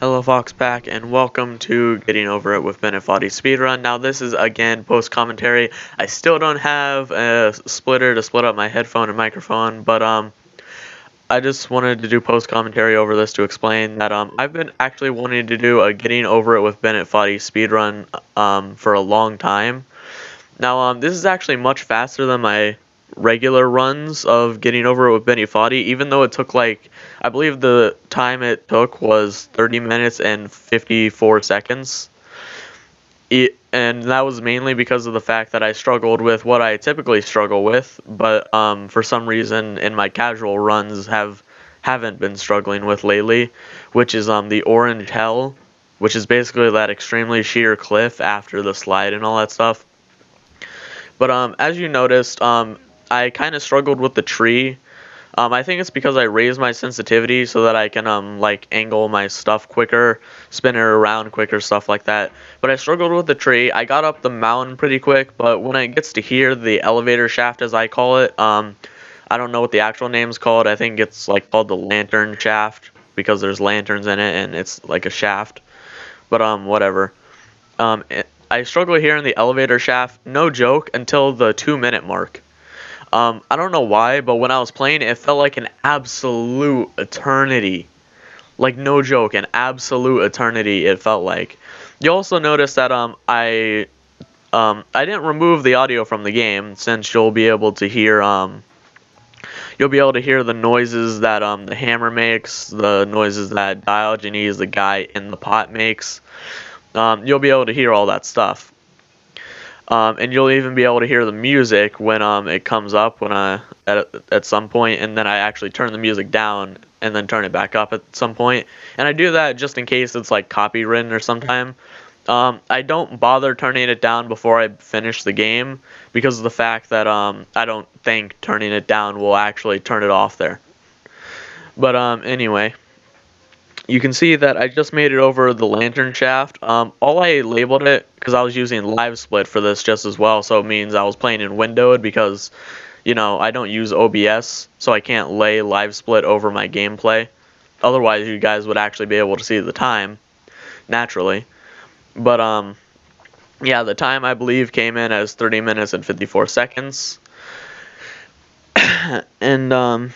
Hello Fox Pack and welcome to Getting Over It with Bennet Foddy Speedrun. Now this is again post commentary. I still don't have a splitter to split up my headphone and microphone, but I just wanted to do post commentary over this to explain that I've been actually wanting to do a Getting Over It with Bennet Foddy Speedrun for a long time. Now this is actually much faster than my regular runs of Getting Over It with Bennet Foddy, even though it took I believe the time it took was 30 minutes and 54 seconds. And that was mainly because of the fact that I struggled with what I typically struggle with, but for some reason in my casual runs haven't been struggling with lately, which is the orange hell, which is basically that extremely sheer cliff after the slide and all that stuff. But as you noticed, I kind of struggled with the tree. I think it's because I raised my sensitivity so that I can angle my stuff quicker, spin it around quicker, stuff like that. But I struggled with the tree. I got up the mountain pretty quick, but when it gets to here, the elevator shaft as I call it, I don't know what the actual name's called. I think it's called the lantern shaft because there's lanterns in it and it's like a shaft. But whatever. I struggle here in the elevator shaft, no joke, until the 2-minute mark. I don't know why, but when I was playing, it felt like an absolute eternity. Like, no joke, an absolute eternity it felt like. You also notice that I didn't remove the audio from the game, since you'll be able to hear the noises that the hammer makes, the noises that Diogenes, the guy in the pot, makes. You'll be able to hear all that stuff. And you'll even be able to hear the music when it comes up at some point, and then I actually turn the music down and then turn it back up at some point. And I do that just in case it's copywritten or sometime. I don't bother turning it down before I finish the game because of the fact that I don't think turning it down will actually turn it off there. But anyway, you can see that I just made it over the lantern shaft. All I labeled it, because I was using live split for this just as well, so it means I was playing in windowed because, I don't use OBS, so I can't lay live split over my gameplay. Otherwise, you guys would actually be able to see the time, naturally. But, yeah, the time, I believe, came in as 30 minutes and 54 seconds. And,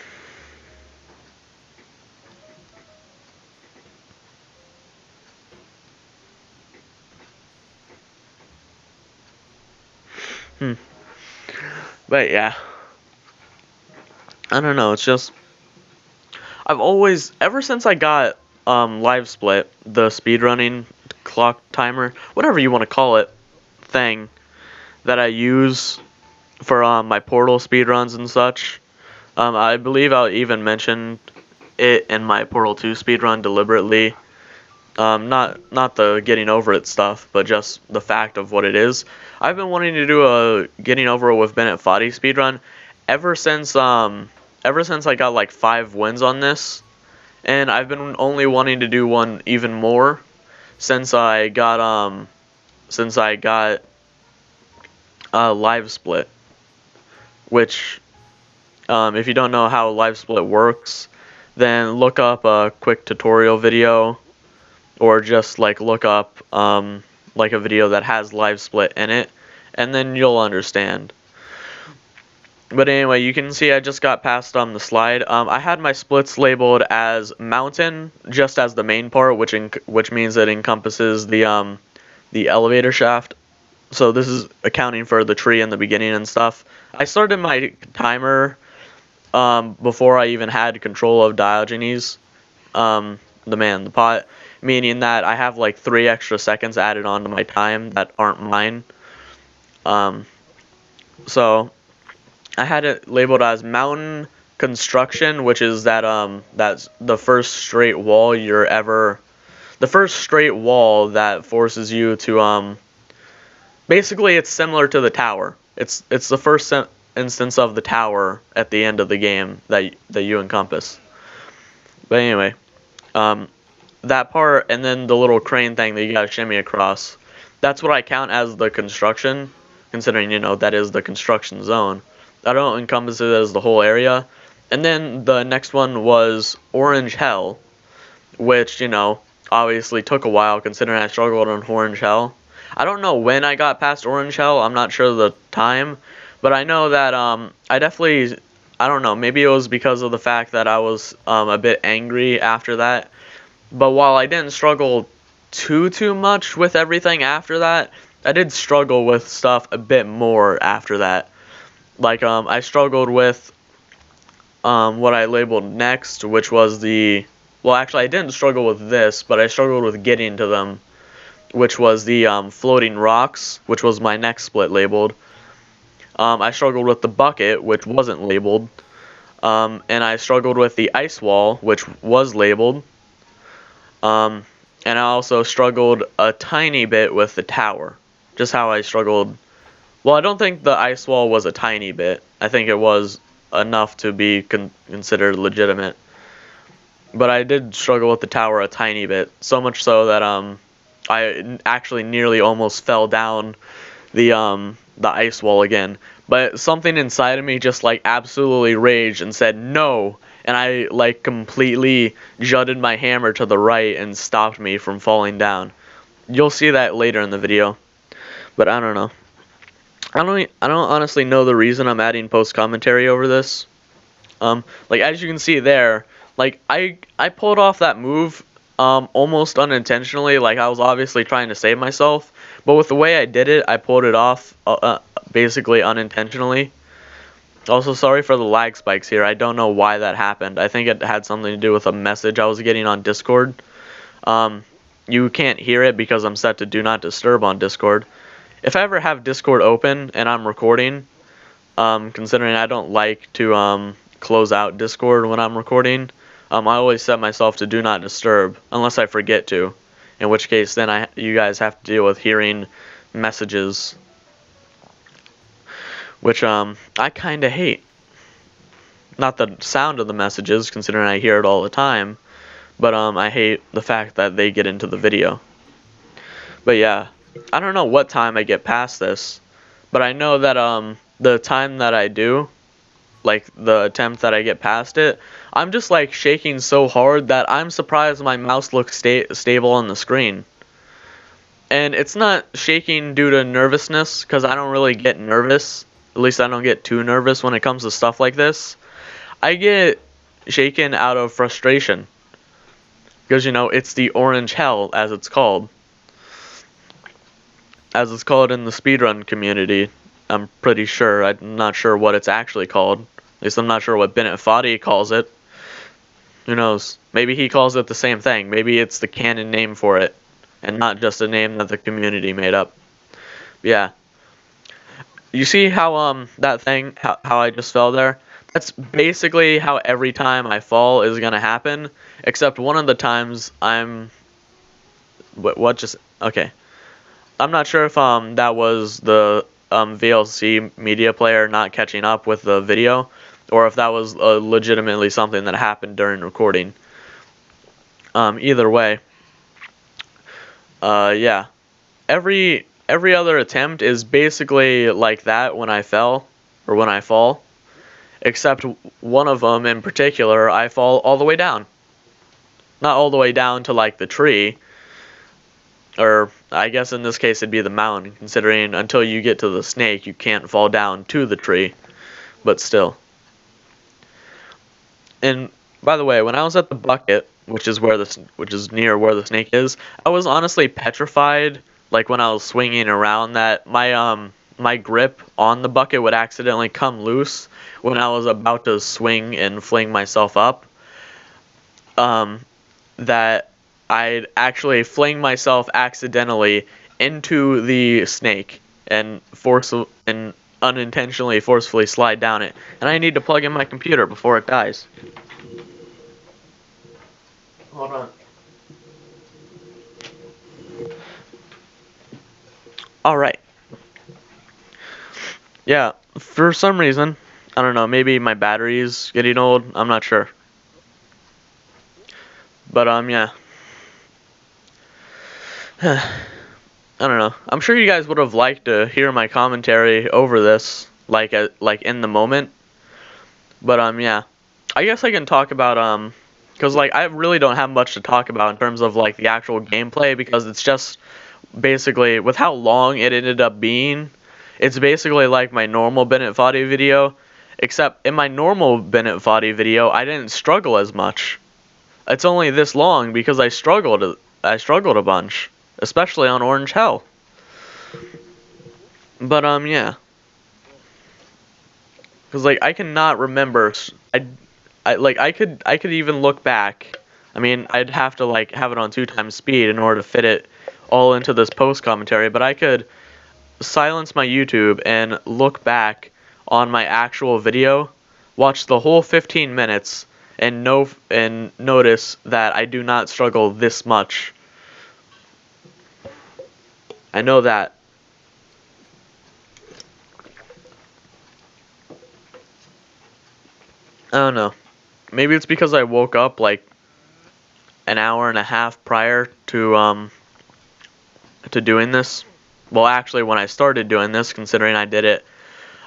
But yeah, I don't know, it's just, I've always, ever since I got live split, the speedrunning clock timer, whatever you want to call it, thing that I use for my Portal speedruns and such, I believe I'll even mention it in my Portal 2 speedrun deliberately. Not the getting over it stuff, but just the fact of what it is. I've been wanting to do a getting over it with Bennet Foddy speedrun ever since I got 5 wins on this, and I've been only wanting to do one even more since I got live split, which if you don't know how live split works, then look up a quick tutorial video. Or just look up a video that has live split in it, and then you'll understand. But anyway, you can see I just got past the slide. I had my splits labeled as mountain, just as the main part, which means it encompasses the elevator shaft. So this is accounting for the tree in the beginning and stuff. I started my timer before I even had control of Diogenes, the man, the pot. Meaning that I have 3 extra seconds added onto my time that aren't mine. So I had it labeled as mountain construction, which is that's the first straight wall that forces you to basically it's similar to the tower. It's the first instance of the tower at the end of the game that you encompass. But anyway, that part, and then the little crane thing that you gotta shimmy across, that's what I count as the construction, considering, that is the construction zone. I don't encompass it as the whole area. And then the next one was Orange Hell, which, obviously took a while considering I struggled on Orange Hell. I don't know when I got past Orange Hell, I'm not sure the time, but I know that I definitely, I don't know, maybe it was because of the fact that I was a bit angry after that. But while I didn't struggle too much with everything after that, I did struggle with stuff a bit more after that. Like I struggled with what I labeled next, which was the, well, actually I didn't struggle with this, but I struggled with getting to them, which was the floating rocks, which was my next split labeled. I struggled with the bucket, which wasn't labeled, and I struggled with the ice wall, which was labeled. And I also struggled a tiny bit with the tower. Just how I struggled. Well, I don't think the ice wall was a tiny bit. I think it was enough to be considered legitimate. But I did struggle with the tower a tiny bit. So much so that I actually nearly almost fell down the ice wall again. But something inside of me just like absolutely raged and said no. And I like completely jutted my hammer to the right and stopped me from falling down. You'll see that later in the video. But I don't know. I don't honestly know the reason I'm adding post commentary over this. Like as you can see there, like I pulled off that move almost unintentionally. Like I was obviously trying to save myself, but with the way I did it, I pulled it off basically unintentionally. Also, sorry for the lag spikes here. I don't know why that happened. I think it had something to do with a message I was getting on Discord. You can't hear it because I'm set to do not disturb on Discord. If I ever have Discord open and I'm recording, considering I don't like to close out Discord when I'm recording, I always set myself to do not disturb unless I forget to, in which case then you guys have to deal with hearing messages, which I kind of hate. Not the sound of the messages, considering I hear it all the time, but I hate the fact that they get into the video. But yeah, I don't know what time I get past this, but I know that the time that I do, like the attempt that I get past it, I'm just like shaking so hard that I'm surprised my mouse looks stable on the screen. And it's not shaking due to nervousness, because I don't really get nervous. At least I don't get too nervous when it comes to stuff like this. I get shaken out of frustration, because you know it's the orange hell, as it's called. As it's called in the speedrun community. I'm pretty sure. I'm not sure what it's actually called. At least I'm not sure what Bennet Foddy calls it. Who knows? Maybe he calls it the same thing. Maybe it's the canon name for it, and not just a name that the community made up. Yeah. You see how that thing, how I just fell there? That's basically how every time I fall is gonna happen, except one of the times I'm... What just... Okay. I'm not sure if that was the VLC media player not catching up with the video, or if that was legitimately something that happened during recording. Either way, yeah, every other attempt is basically like that when I fell, or when I fall, except one of them in particular, I fall all the way down. Not all the way down to like the tree, or I guess in this case it'd be the mountain, considering until you get to the snake you can't fall down to the tree, but still. And by the way, when I was at the bucket, which is near where the snake is, I was honestly petrified, like when I was swinging around, that my grip on the bucket would accidentally come loose when I was about to swing and fling myself up. That I'd actually fling myself accidentally into the snake and unintentionally forcefully slide down it. And I need to plug in my computer before it dies. Hold on. Alright. Yeah, for some reason, I don't know, maybe my battery's getting old, I'm not sure. But yeah. I don't know. I'm sure you guys would have liked to hear my commentary over this, like in the moment. But yeah, I guess I can talk about because like I really don't have much to talk about in terms of like the actual gameplay, because it's just basically, with how long it ended up being, it's basically like my normal Bennet Foddy video, except in my normal Bennet Foddy video I didn't struggle as much. It's only this long because I struggled a bunch, especially on Orange Hell. But yeah, because like I cannot remember. I could even look back. I mean, I'd have to like have it on 2x speed in order to fit it all into this post commentary, but I could silence my YouTube and look back on my actual video, watch the whole 15 minutes, and notice that I do not struggle this much. I know that. I don't know. Maybe it's because I woke up like an hour and a half prior to doing this. Well, actually, when I started doing this, considering I did it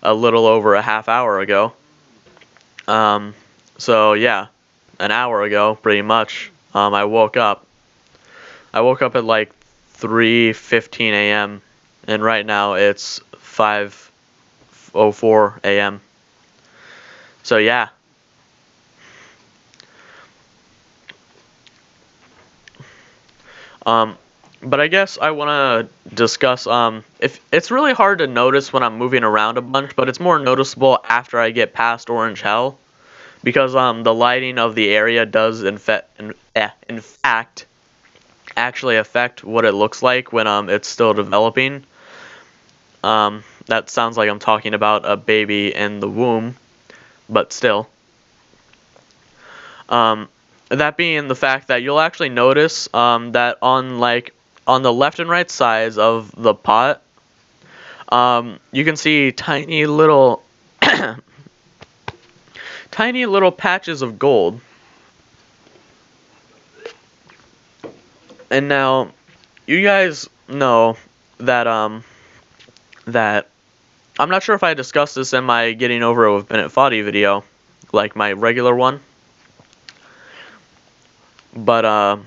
a little over a half hour ago. So yeah, an hour ago, pretty much. I woke up. I woke up at like 3:15 a.m. and right now it's 5:04 a.m. So yeah. But I guess I want to discuss, if it's really hard to notice when I'm moving around a bunch, but it's more noticeable after I get past Orange Hell, because the lighting of the area does in fact actually affect what it looks like when it's still developing. That sounds like I'm talking about a baby in the womb, but still. That being the fact that you'll actually notice that on the left and right sides of the pot, you can see tiny little tiny little patches of gold. And now you guys know that that I'm not sure if I discussed this in my getting over it with Bennet Foddy video, like my regular one. But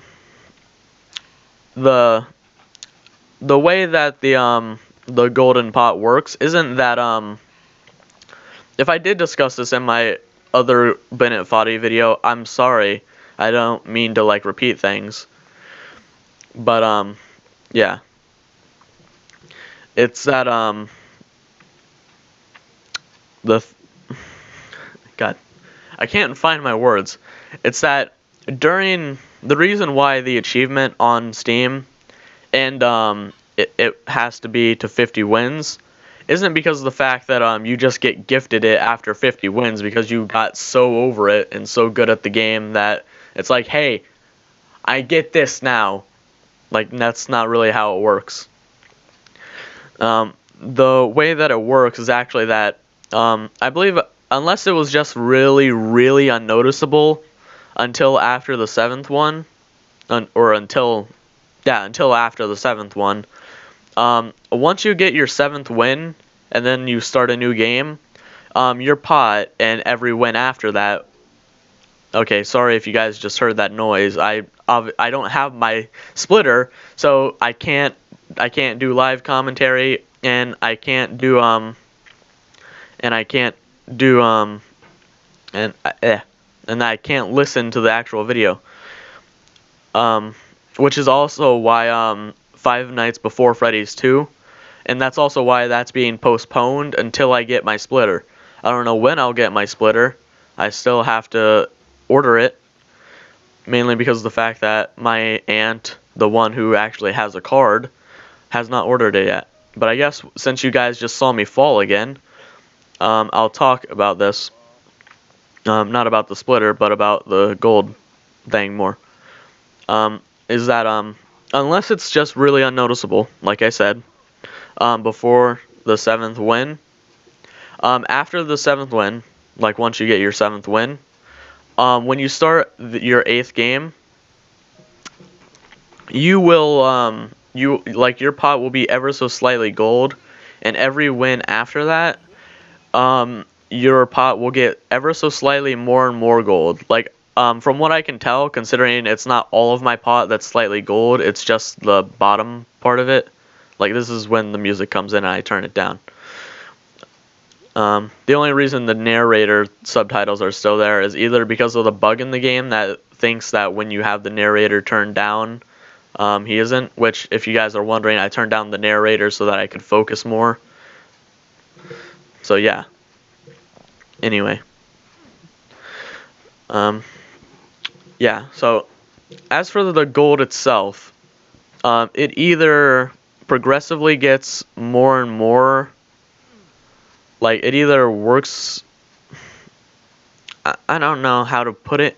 the way that the golden pot works isn't that if I did discuss this in my other Bennet Foddy video, I'm sorry. I don't mean to like repeat things. But yeah. It's that God, I can't find my words. It's that during the reason why the achievement on Steam and it has to be to 50 wins isn't because of the fact that you just get gifted it after 50 wins because you got so over it and so good at the game that it's like, hey, I get this now. Like, that's not really how it works. The way that it works is actually that I believe unless it was just really, really unnoticeable until after the 7th one, or until after the 7th one, once you get your 7th win and then you start a new game, your pot and every win after that. Okay, sorry if you guys just heard that noise. I don't have my splitter, so I can't do live commentary, and I can't do and I can't listen to the actual video. Which is also why Five Nights Before Freddy's 2, and that's also why that's being postponed until I get my splitter. I don't know when I'll get my splitter. I still have to order it, mainly because of the fact that my aunt, the one who actually has a card, has not ordered it yet. But I guess since you guys just saw me fall again, I'll talk about this. Not about the splitter, but about the gold thing more. Is that unless it's just really unnoticeable, like I said, before the 7th win, after the 7th win, like once you get your 7th win, when you start your 8th game, you will your pot will be ever so slightly gold, and every win after that, your pot will get ever so slightly more and more gold. Like From what I can tell, considering it's not all of my pot that's slightly gold, it's just the bottom part of it. Like, this is when the music comes in and I turn it down. The only reason the narrator subtitles are still there is either because of the bug in the game that thinks that when you have the narrator turned down, he isn't. Which, if you guys are wondering, I turned down the narrator so that I could focus more. So yeah. Anyway. Yeah, so as for the gold itself, it either progressively gets more and more, like, it either works, I don't know how to put it,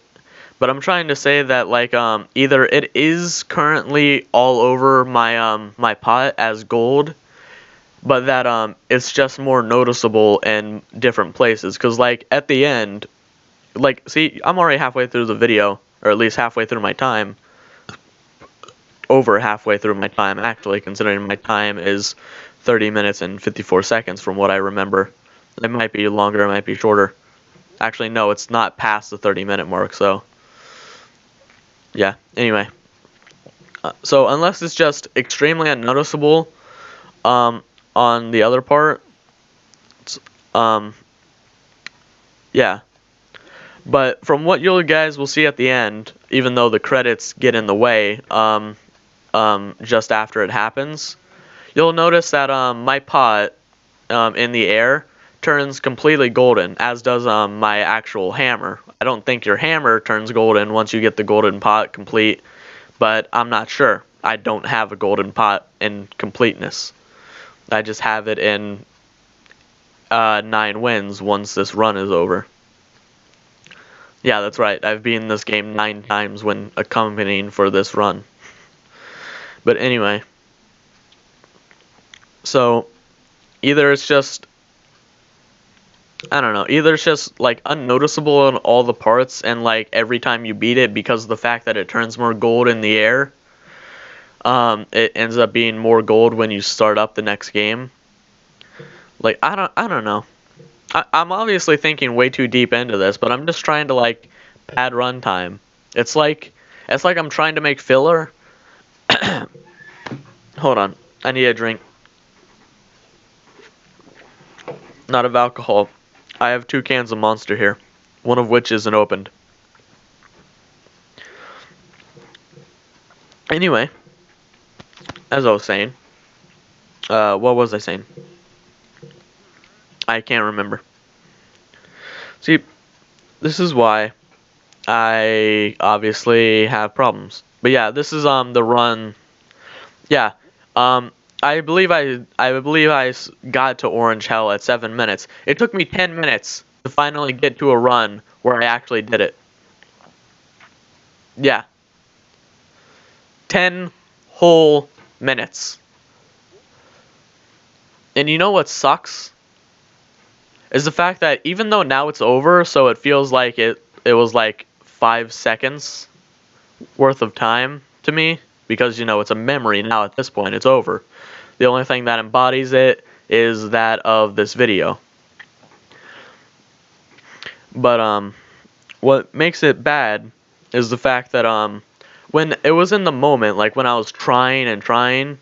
but I'm trying to say that, like, either it is currently all over my, my pot as gold, but that, it's just more noticeable in different places, because, like, at the end, like, see, I'm already halfway through the video, or at least halfway through my time, over halfway through my time, actually, considering my time is 30 minutes and 54 seconds from what I remember. It might be longer, it might be shorter. Actually, no, it's not past the 30-minute mark, so, yeah, anyway. So, unless it's just extremely unnoticeable, on the other part, yeah. But from what you guys will see at the end, even though the credits get in the way, just after it happens, you'll notice that my pot in the air turns completely golden, as does my actual hammer. I don't think your hammer turns golden once you get the golden pot complete, but I'm not sure. I don't have a golden pot in completeness. I just have it in 9 wins once this run is over. Yeah, that's right. I've beaten this game 9 times when accompanying for this run. But anyway. So, either it's just, I don't know, either it's just, like, unnoticeable in all the parts, and, like, every time you beat it, because of the fact that it turns more gold in the air, it ends up being more gold when you start up the next game. Like, I don't know. I'm obviously thinking way too deep into this, but I'm just trying to, like, pad runtime. It's like I'm trying to make filler. Hold on, I need a drink. Not of alcohol. I have 2 cans of Monster here, one of which isn't opened. Anyway, as I was saying, what was I saying? I can't remember. See, this is why I obviously have problems. But yeah, this is the run. Yeah, I believe I got to Orange Hell at 7 minutes. It took me 10 minutes to finally get to a run where I actually did it. Yeah. 10 whole minutes. And you know what sucks? Is the fact that even though now it's over, so it feels like it was like 5 seconds worth of time to me, because, you know, it's a memory now at this point, it's over. The only thing that embodies it is that of this video. But what makes it bad is the fact that when it was in the moment, like when I was trying and trying,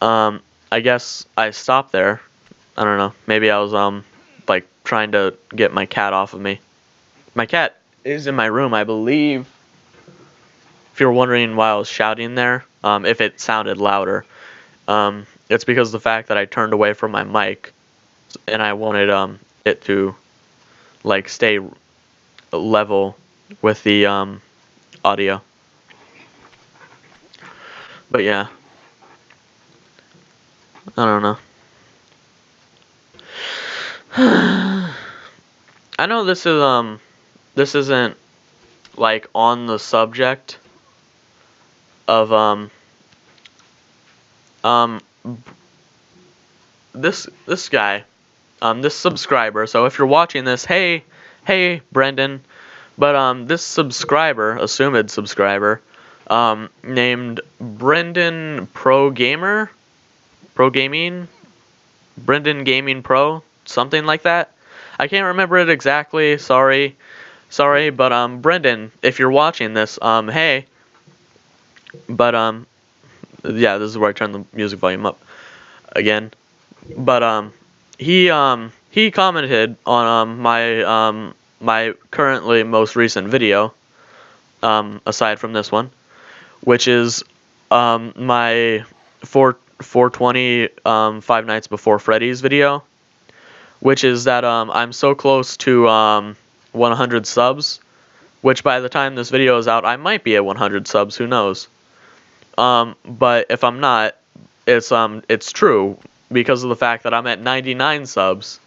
I guess I stopped there. I don't know, maybe I was like trying to get my cat off of me. My cat is in my room, I believe. If you're wondering why I was shouting there, if it sounded louder, it's because of the fact that I turned away from my mic, and I wanted it to, like, stay level with the audio. But yeah, I don't know. I know this isn't like on the subject of this guy, this subscriber. So if you're watching this, hey Brendan, but this subscriber, assumed subscriber, named Brendan Brendan Gaming Pro, something like that. I can't remember it exactly, sorry. sorry, but Brendan, if you're watching this, hey, but yeah, this is where I turn the music volume up again. But he commented on my currently most recent video, aside from this one, which is my 420 Five Nights Before Freddy's video, which is that I'm so close to 100 subs, which by the time this video is out, I might be at 100 subs, who knows. But if I'm not, it's true because of the fact that I'm at 99 subs.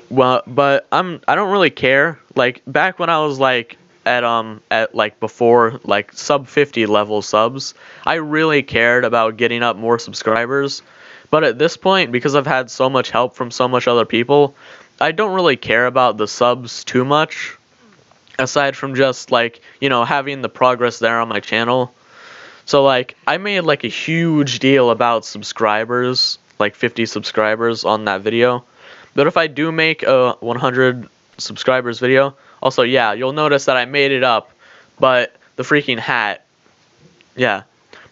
Well, but I don't really care. Like back when I was like at like before like sub 50 level subs, I really cared about getting up more subscribers. But at this point, because I've had so much help from so much other people, I don't really care about the subs too much, aside from just like, you know, having the progress there on my channel. So like I made like a huge deal about subscribers, like 50 subscribers on that video. But if I do make a 100 subscribers video, also yeah, you'll notice that I made it up, but the freaking hat, yeah.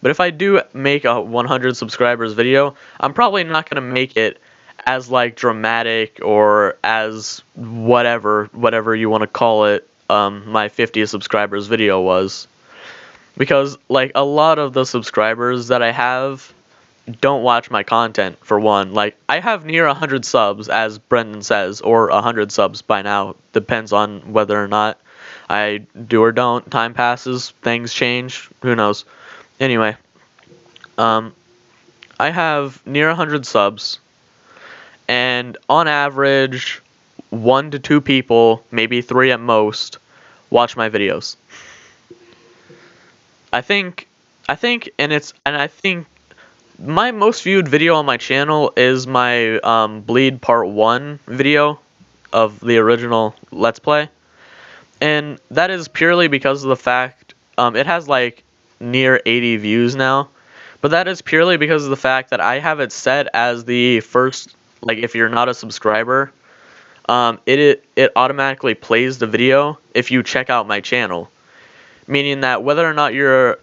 But if I do make a 100 subscribers video, I'm probably not going to make it as like dramatic or as whatever you want to call it, my 50 subscribers video was. Because like a lot of the subscribers that I have don't watch my content, for one. Like I have near 100 subs, as Brendan says, or 100 subs by now. Depends on whether or not I do or don't. Time passes, things change, who knows. Anyway, I have near 100 subs, and on average 1 to 2 people, maybe 3 at most, watch my videos. I think my most viewed video on my channel is my Bleed Part 1 video of the original Let's Play. And that is purely because of the fact it has like near 80 views now. But that is purely because of the fact that I have it set as the first, like if you're not a subscriber, it automatically plays the video if you check out my channel. Meaning that whether or not you're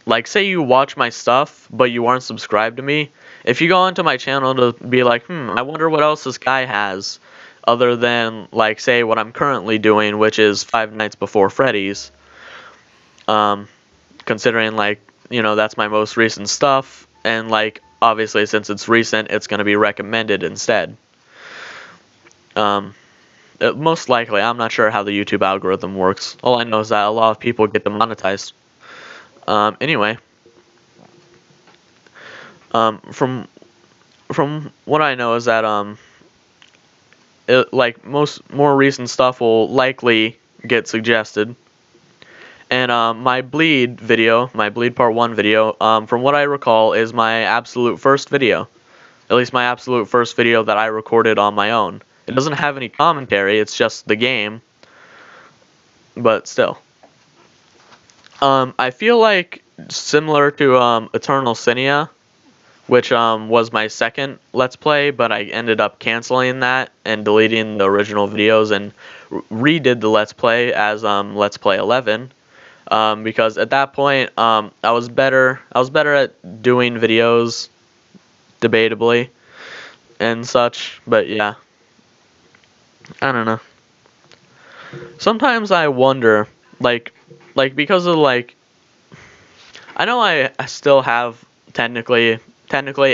like say you watch my stuff but you aren't subscribed to me, if you go onto my channel to be like, I wonder what else this guy has other than like say what I'm currently doing, which is Five Nights Before Freddy's, considering like, you know, that's my most recent stuff, and like obviously since it's recent, it's going to be recommended instead. Most likely, I'm not sure how the YouTube algorithm works. All I know is that a lot of people get demonetized. Anyway, from what I know is that like more recent stuff will likely get suggested. And my Bleed video, my Bleed Part 1 video, from what I recall, is my absolute first video. At least my absolute first video that I recorded on my own. It doesn't have any commentary, it's just the game. But still. I feel like similar to Eternal Cinia, which was my second Let's Play, but I ended up canceling that and deleting the original videos and redid the Let's Play as Let's Play 11. Because at that point, I was better at doing videos, debatably, and such, but yeah. I don't know. Sometimes I wonder, like because of like, I know I still have technically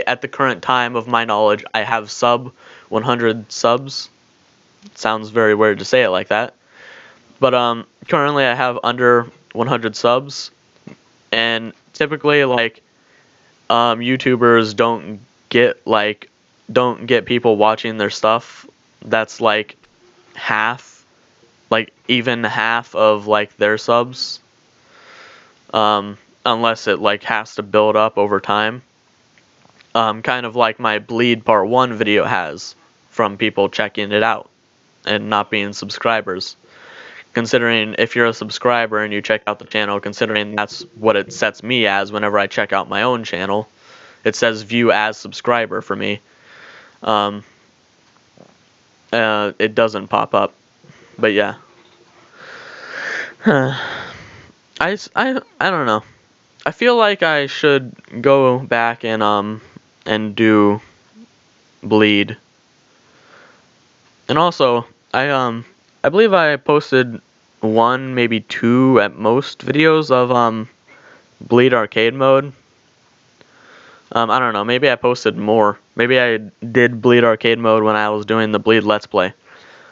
at the current time of my knowledge, I have sub 100 subs. Sounds very weird to say it like that, but currently I have under 100 subs, and typically like YouTubers don't get people watching their stuff that's like half, like even half of like their subs, unless it like has to build up over time, kind of like my Bleed Part 1 video has, from people checking it out and not being subscribers. Considering if you're a subscriber and you check out the channel, considering that's what it sets me as whenever I check out my own channel, it says view as subscriber for me. It doesn't pop up. But yeah. I don't know. I feel like I should go back and do bleed. And also, I believe I posted one, maybe two at most videos of bleed arcade mode. I don't know, maybe I posted more. Maybe I did bleed arcade mode when I was doing the bleed let's play.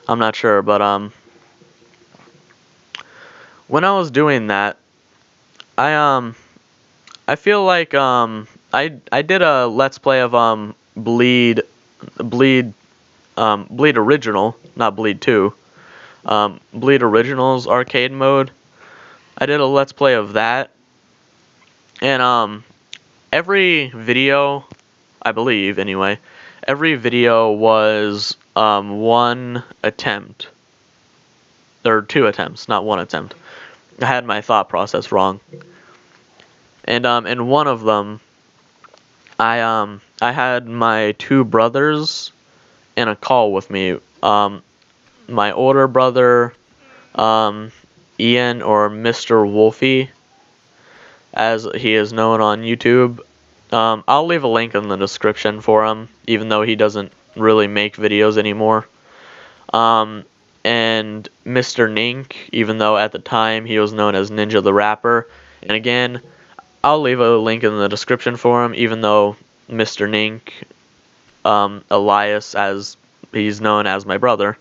I'm not sure, but when I was doing that, I feel like I did a let's play of bleed original, not bleed 2. Bleed originals arcade mode. I did a let's play of that. And every video, I believe anyway, every video was one attempt. Or 2 attempts, not 1 attempt. I had my thought process wrong. And in one of them, I had my 2 brothers in a call with me. My older brother, Ian, or Mr. Wolfie, as he is known on YouTube. I'll leave a link in the description for him, even though he doesn't really make videos anymore. And Mr. Nink, even though at the time he was known as Ninja the Rapper. And again, I'll leave a link in the description for him, even though Mr. Nink, Elias, as he's known as my brother,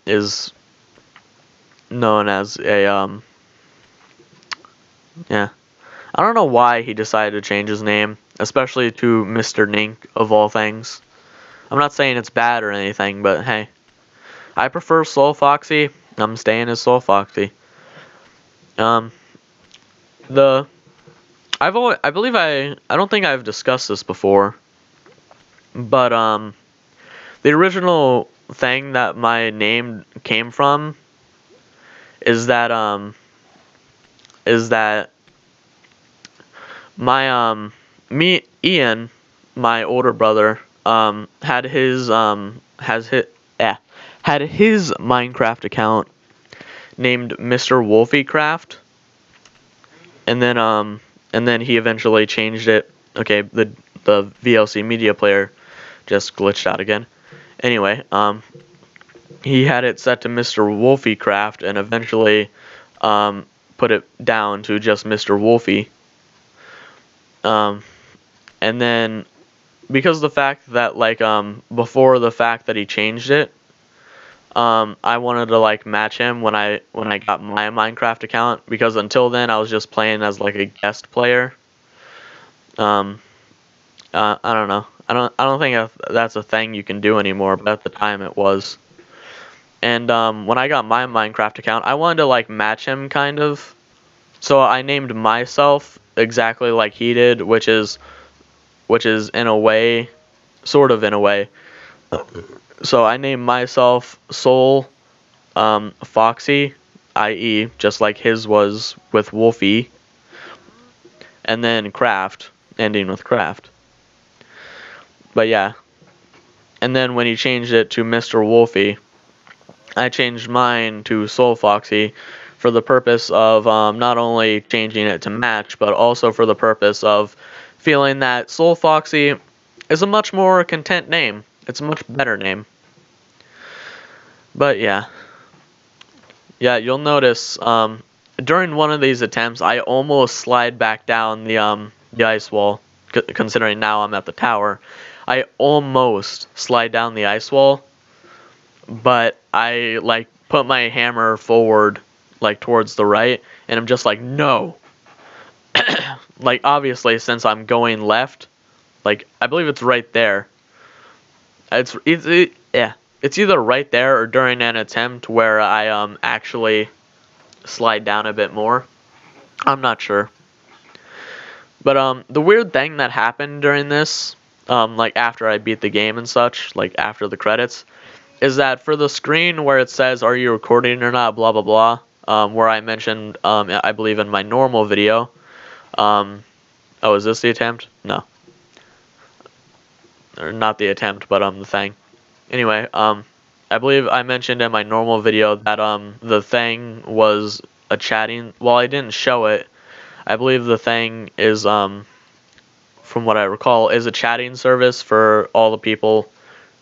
is known as a, yeah. I don't know why he decided to change his name, especially to Mr. Nink, of all things. I'm not saying it's bad or anything, but hey. I prefer SoulFoxie. I'm staying as SoulFoxie. I don't think I've discussed this before, but the original thing that my name came from is that my Ian, my older brother, had his Minecraft account named Mr. Wolfiecraft, and then he eventually changed it. Okay, the VLC media player just glitched out again. Anyway, he had it set to Mr. Wolfiecraft, and eventually put it down to just Mr. Wolfie. And then because of the fact that before the fact that he changed it, I wanted to match him when I got my Minecraft account, because until then I was just playing as a guest player. I don't know. I don't think that's a thing you can do anymore, but at the time it was. And when I got my Minecraft account, I wanted to match him kind of. So I named myself exactly like he did, which is in a way, sort of in a way. So I named myself SoulFoxie, i.e. just like his was with Wolfie, and then Craft, ending with Craft. But yeah, and then when he changed it to Mr. Wolfie, I changed mine to SoulFoxie for the purpose of not only changing it to match, but also for the purpose of feeling that SoulFoxie is a much more content name. It's a much better name. But yeah, you'll notice during one of these attempts, I almost slide back down the ice wall. Considering now I'm at the tower, I almost slide down the ice wall, but I put my hammer forward towards the right, and I'm just no. Obviously, since I'm going left, I believe it's right there. It's either right there or during an attempt where I actually slide down a bit more. I'm not sure. But the weird thing that happened during this, after I beat the game and such, after the credits, is that for the screen where it says "Are you recording or not?" blah blah blah, where I mentioned I believe in my normal video. Oh, is this the attempt? No. Or not the attempt, but the thing. Anyway, I believe I mentioned in my normal video that the thing was a chatting. Well, I didn't show it. I believe the thing is from what I recall, is a chatting service for all the people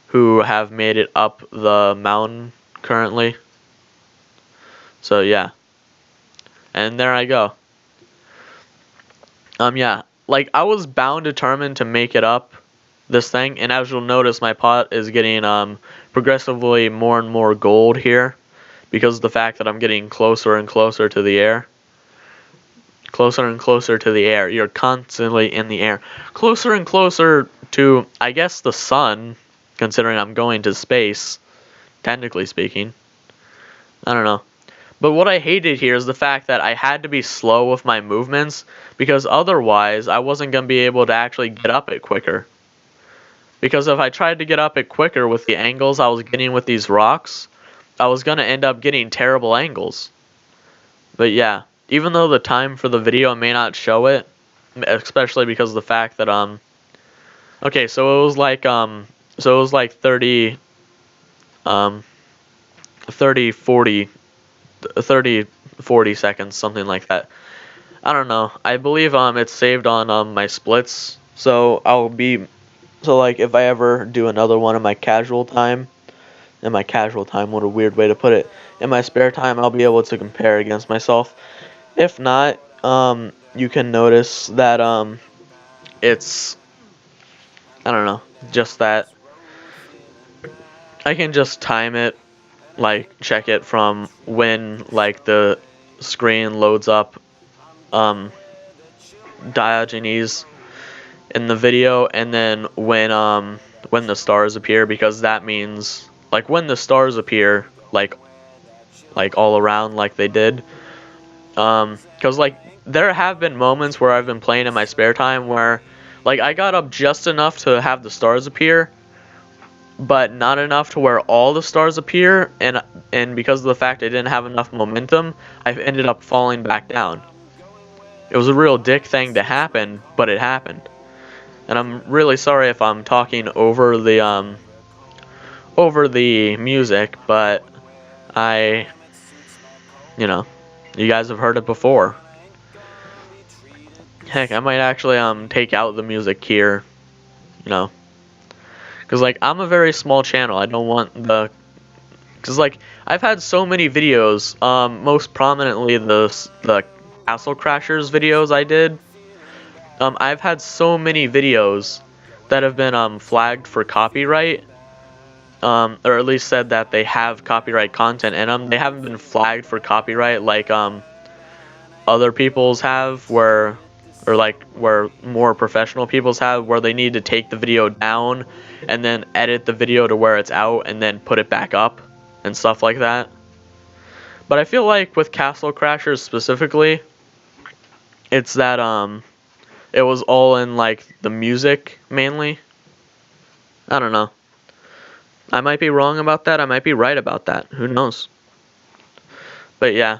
who have made it up the mountain currently. So yeah, and there I go. Yeah, like I was bound determined to make it up this thing, and as you'll notice, my pot is getting progressively more and more gold here because of the fact that I'm getting closer and closer to the air. Closer and closer to the air. You're constantly in the air. Closer and closer to, I guess, the sun, considering I'm going to space, technically speaking. I don't know. But what I hated here is the fact that I had to be slow with my movements, because otherwise I wasn't going to be able to actually get up it quicker. Because if I tried to get up it quicker with the angles I was getting with these rocks, I was going to end up getting terrible angles. But yeah, even though the time for the video may not show it, especially because of the fact that okay, so it was like 30 40 seconds, something like that. I don't know. I believe it's saved on my splits, so like if I ever do another one in my casual time, what a weird way to put it, in my spare time, I'll be able to compare against myself. If not, you can notice that it's, I don't know, just that I can just time it, like check it from when like the screen loads up Diogenes in the video, and then when the stars appear, because that means like when the stars appear like all around like they did, because like there have been moments where I've been playing in my spare time where like I got up just enough to have the stars appear, but not enough to where all the stars appear, and because of the fact I didn't have enough momentum, I've ended up falling back down. It was a real dick thing to happen, but it happened. And I'm really sorry if I'm talking over the music, but you know, you guys have heard it before. Heck, I might actually take out the music here, you know. Because, like, I'm a very small channel. I don't want the... Because, like, I've had so many videos, most prominently the Castle Crashers videos I did. I've had so many videos that have been flagged for copyright. Or at least said that they have copyright content in them. They haven't been flagged for copyright like other people's have, where more professional people's have, where they need to take the video down and then edit the video to where it's out and then put it back up and stuff like that. But I feel like with Castle Crashers specifically, it's that it was all in like the music mainly. I don't know. I might be wrong about that. I might be right about that. Who knows? But yeah.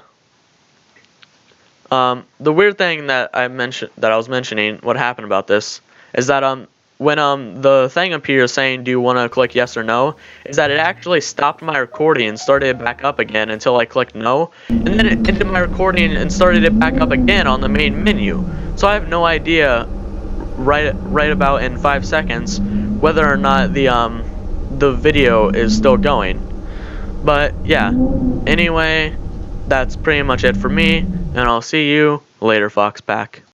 The weird thing that I was mentioning, what happened about this, is that when the thing appears saying, do you want to click yes or no, is that it actually stopped my recording and started it back up again until I clicked no, and then it ended my recording and started it back up again on the main menu. So I have no idea right about in 5 seconds whether or not the video is still going. But yeah, anyway, that's pretty much it for me, and I'll see you later, Foxpack.